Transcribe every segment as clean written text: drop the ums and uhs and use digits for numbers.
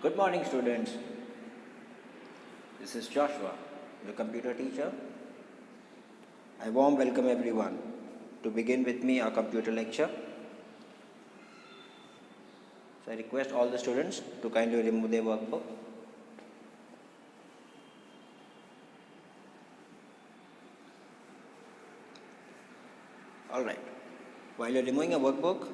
Good morning, students. This is Joshua, the computer teacher. I warm welcome everyone to begin with me our computer lecture. So I request all the students to kindly remove their workbook. Alright, while you're removing a workbook,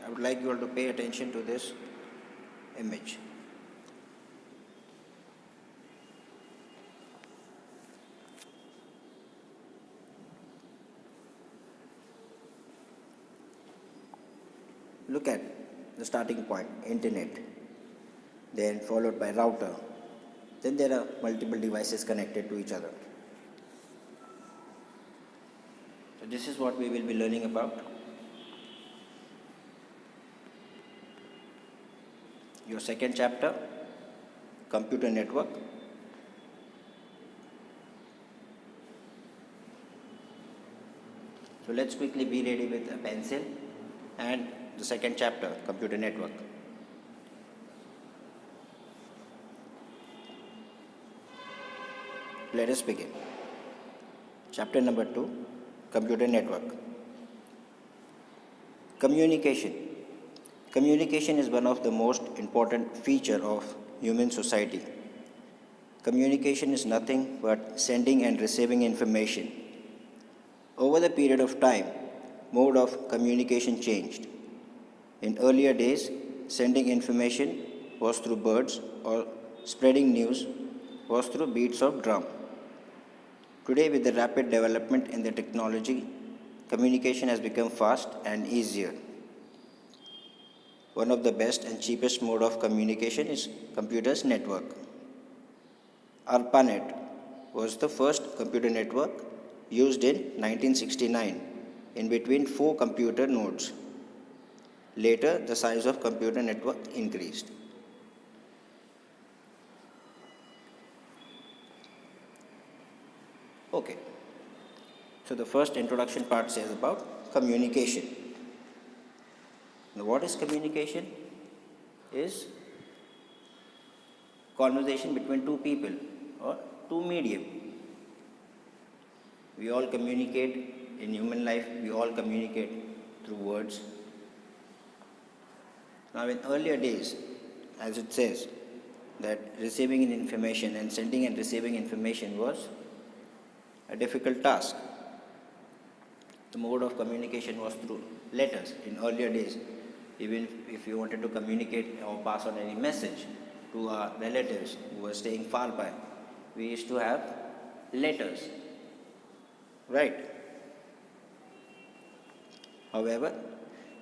I would like you all to pay attention to this image. Look at the starting point, internet, then followed by router. Then there are multiple devices connected to each other. So this is what we will be learning about. Your second chapter, computer network. So let's quickly be ready with a pencil and the second chapter, computer network. Let us begin. Chapter number 2, computer network. Communication. Communication is one of the most important feature of human society. Communication is nothing but sending and receiving information. Over the period of time, mode of communication changed. In earlier days, sending information was through birds or spreading news was through beats of drum. Today, with the rapid development in the technology, communication has become fast and easier. One of the best and cheapest mode of communication is computers network. ARPANET was the first computer network used in 1969 in between 4 computer nodes. Later, the size of computer network increased. Okay, so the first introduction part says about communication. Now, what is communication? Is conversation between two people or two medium. We all communicate in human life, we all communicate through words. Now, in earlier days, as it says, that receiving information and sending and receiving information was a difficult task. The mode of communication was through letters. In earlier days, even if you wanted to communicate or pass on any message to our relatives who were staying far by, we used to have letters, right? However,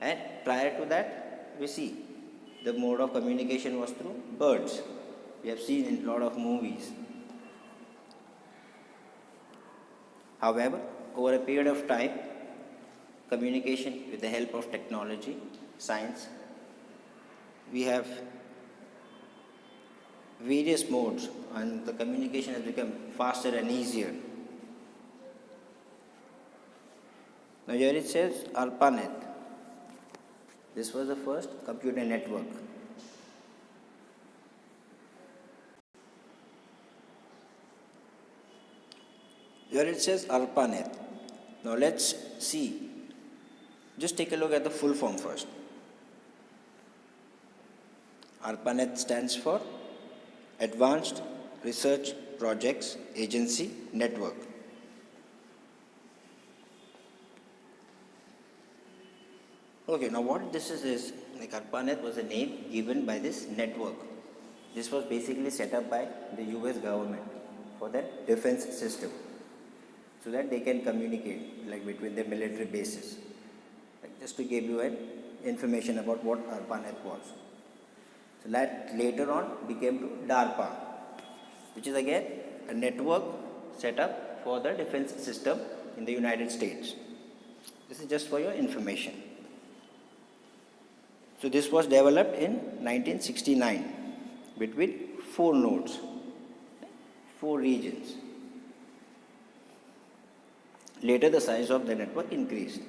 and prior to that, we see the mode of communication was through birds. We have seen in a lot of movies. However, over a period of time, communication with the help of technology, science, we have various modes and the communication has become faster and easier. Now here it says ARPANET. This was the first computer network. Here it says ARPANET. Now let's see. Just take a look at the full form first. ARPANET stands for Advanced Research Projects Agency Network. Okay, now what this is like ARPANET was a name given by this network. This was basically set up by the US government for their defense system, so that they can communicate like between their military bases. Like just to give you an information about what ARPANET was. So that later on became to DARPA, which is again a network set up for the defense system in the United States. This is just for your information. So this was developed in 1969 between 4 nodes, 4 regions. Later the size of the network increased.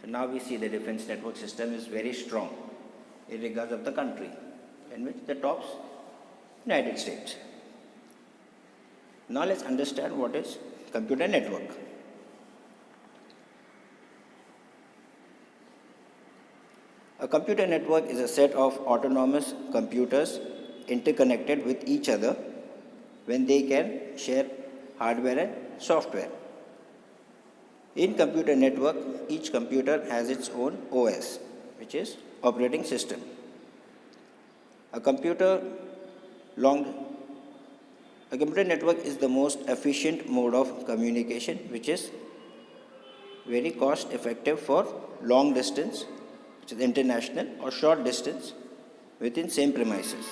So now we see the defense network system is very strong in regards of the country, in which the top United States. Now let's understand what is computer network. A computer network is a set of autonomous computers interconnected with each other when they can share hardware and software. In computer network, each computer has its own OS, which is operating system. A computer network is the most efficient mode of communication, which is very cost effective for long distance, which is international, or short distance within same premises.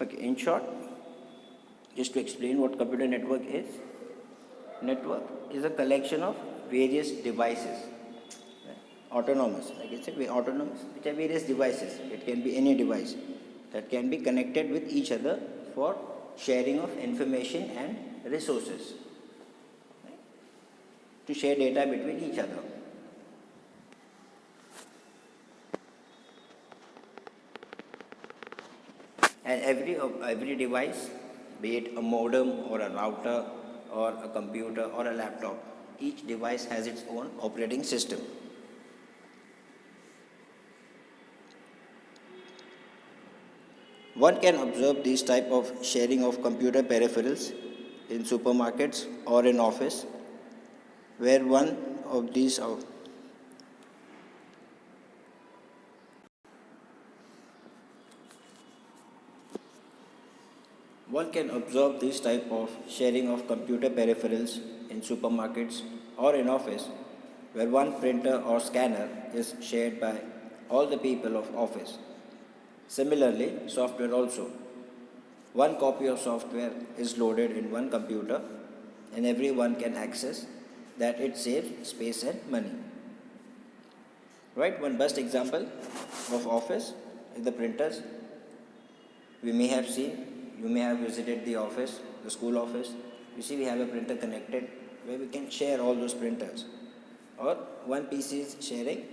Okay, in short, just to explain what computer network is a collection of various devices, autonomous, like I said, autonomous, which are various devices. It can be any device that can be connected with each other for sharing of information and resources, right? To share data between each other. And every device, be it a modem or a router or a computer or a laptop, each device has its own operating system. One can observe this type of sharing of computer peripherals in supermarkets or in office, where one of these One can observe this type of sharing of computer peripherals in supermarkets or in office, where one printer or scanner is shared by all the people of office. Similarly, software also. One copy of software is loaded in one computer and everyone can access that. It saves space and money. Right? One best example of office is the printers. You may have visited the office, the school office. You see, we have a printer connected where we can share all those printers. Or one PC is sharing,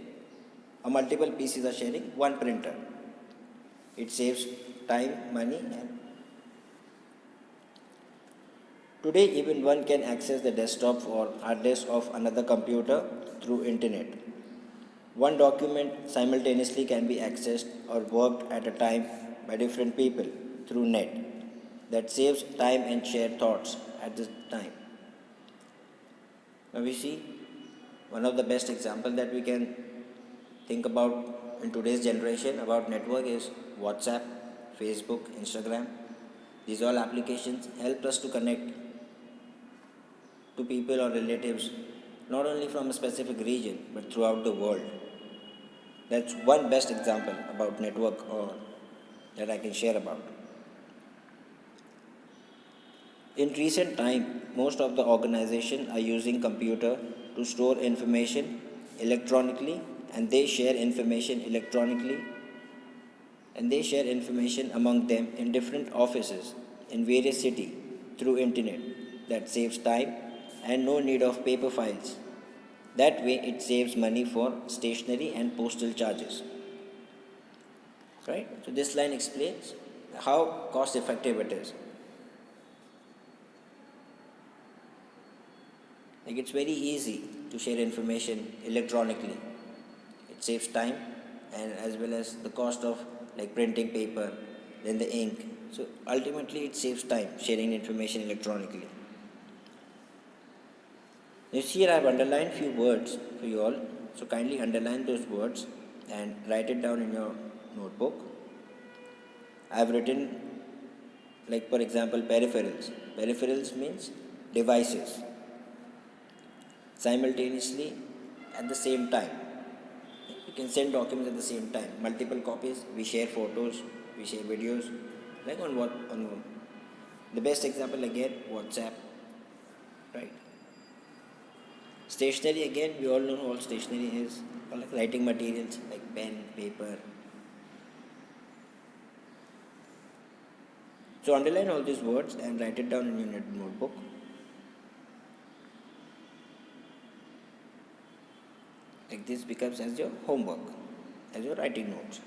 or multiple PCs are sharing one printer. It saves time, money, and today even one can access the desktop or hard disk of another computer through internet. One document simultaneously can be accessed or worked at a time by different people through net. That saves time and shared thoughts at the time. Now we see one of the best examples that we can think about in today's generation about network is WhatsApp, Facebook, Instagram. These all applications help us to connect to people or relatives not only from a specific region but throughout the world. That's one best example about network or that I can share about. In recent time, most of the organizations are using computer to store information electronically, and they share information among them in different offices in various cities through internet. That saves time and no need of paper files. That way it saves money for stationery and postal charges. Right? So this line explains how cost effective it is. Like, it's very easy to share information electronically. It saves time and as well as the cost of like printing paper, then the ink. So ultimately it saves time sharing information electronically. You see here I have underlined few words for you all. So kindly underline those words and write it down in your notebook. I have written, like for example, peripherals. Peripherals means devices. Simultaneously at the same time. You can send documents at the same time. Multiple copies. We share photos. We share videos. Like on the best example again, WhatsApp. Right. Stationery again. We all know what stationery is. Or like writing materials like pen, paper. So underline all these words and write it down in your notebook. Like this becomes as your homework, as your writing notes.